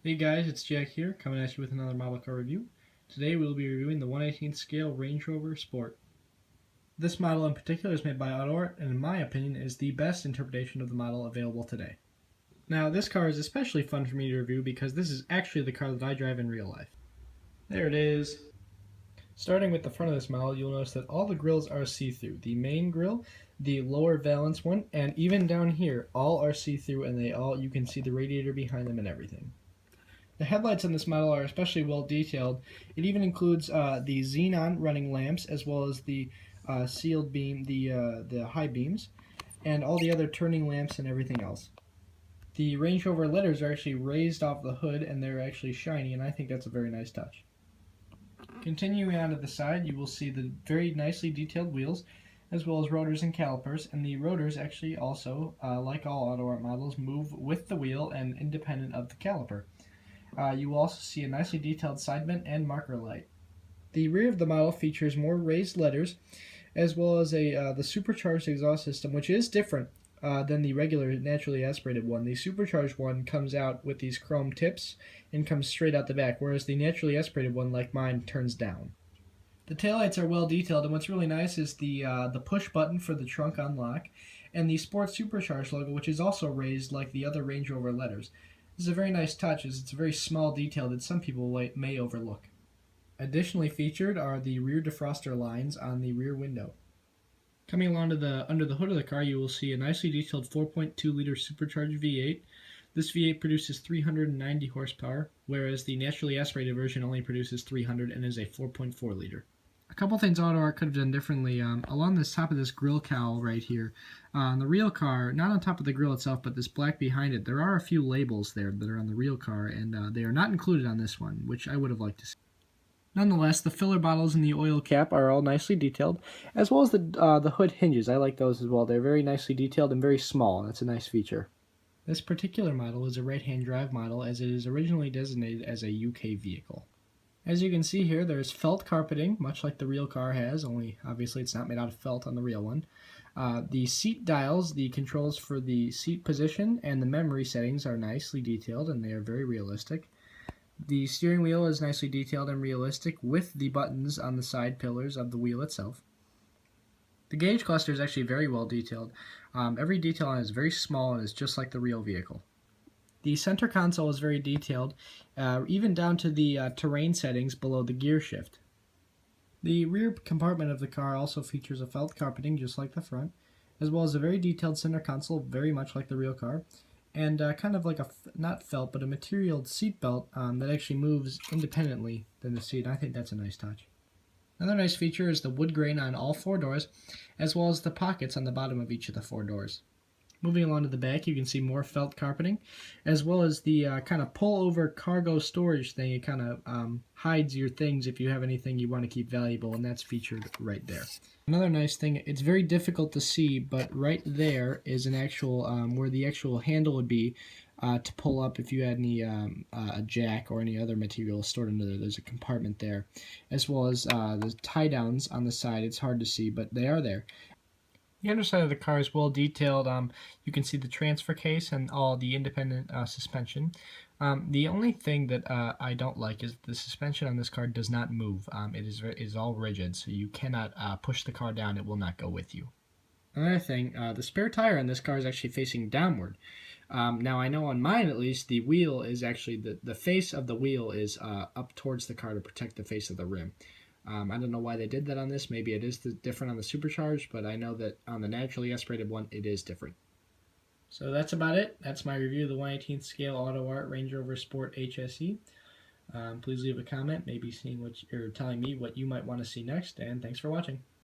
Hey guys, it's Jack here, coming at you with another model car review. Today we'll be reviewing the 1/18th scale Range Rover Sport. This model in particular is made by AutoArt and in my opinion is the best interpretation of the model available today. Now this car is especially fun for me to review because this is actually the car that I drive in real life. There it is. Starting with the front of this model, you'll notice that all the grills are see-through. The main grill, the lower valance one, and even down here, all are see-through and you can see the radiator behind them and everything. The headlights on this model are especially well detailed. It even includes the xenon running lamps as well as the sealed beam, the high beams, and all the other turning lamps and everything else. The Range Rover letters are actually raised off the hood and they're actually shiny, and I think that's a very nice touch. Continuing on to the side, you will see the very nicely detailed wheels as well as rotors and calipers, and the rotors actually also, like all AutoArt models, move with the wheel and independent of the caliper. You will also see a nicely detailed side vent and marker light. The rear of the model features more raised letters, as well as the supercharged exhaust system, which is different than the regular naturally aspirated one. The supercharged one comes out with these chrome tips and comes straight out the back, whereas the naturally aspirated one, like mine, turns down. The taillights are well detailed, and what's really nice is the push button for the trunk unlock, and the Sport Supercharged logo, which is also raised like the other Range Rover letters. This is a very nice touch, as it's a very small detail that some people may overlook. Additionally featured are the rear defroster lines on the rear window. Coming along to under the hood of the car, you will see a nicely detailed 4.2-liter supercharged V8. This V8 produces 390 horsepower, whereas the naturally aspirated version only produces 300 and is a 4.4-liter. A couple things AutoArt could have done differently. Along the top of this grill cowl right here, on the real car, not on top of the grill itself, but this black behind it, there are a few labels there that are on the real car, and they are not included on this one, which I would have liked to see. Nonetheless, the filler bottles and the oil cap are all nicely detailed, as well as the hood hinges. I like those as well. They're very nicely detailed and very small. That's a nice feature. This particular model is a right-hand drive model, as it is originally designated as a UK vehicle. As you can see here, there's felt carpeting, much like the real car has, only obviously it's not made out of felt on the real one. The seat dials, the controls for the seat position, and the memory settings are nicely detailed, and they are very realistic. The steering wheel is nicely detailed and realistic, with the buttons on the side pillars of the wheel itself. The gauge cluster is actually very well detailed. Every detail on it is very small and is just like the real vehicle. The center console is very detailed, even down to the terrain settings below the gear shift. The rear compartment of the car also features a felt carpeting just like the front, as well as a very detailed center console, very much like the real car, and kind of like not felt, but a material seat belt that actually moves independently than the seat. I think that's a nice touch. Another nice feature is the wood grain on all four doors, as well as the pockets on the bottom of each of the four doors. Moving along to the back, you can see more felt carpeting, as well as the kind of pull-over cargo storage thing. It kind of hides your things if you have anything you want to keep valuable, and that's featured right there. Another nice thing, it's very difficult to see, but right there is an actual, where the actual handle would be to pull up if you had any a jack or any other material stored under there. There's a compartment there, as well as the tie-downs on the side. It's hard to see, but they are there. The underside of the car is well detailed. You can see the transfer case and all the independent suspension. The only thing that I don't like is the suspension on this car does not move. It is all rigid, so you cannot push the car down. It will not go with you. Another thing, the spare tire on this car is actually facing downward. Now I know on mine at least the wheel is actually, the face of the wheel is up towards the car to protect the face of the rim. I don't know why they did that on this. Maybe it is different on the Supercharged, but I know that on the naturally aspirated one, it is different. So that's about it. That's my review of the 1/18th scale AutoArt Range Rover Sport HSE. Please leave a comment, maybe telling me what you might want to see next, and thanks for watching.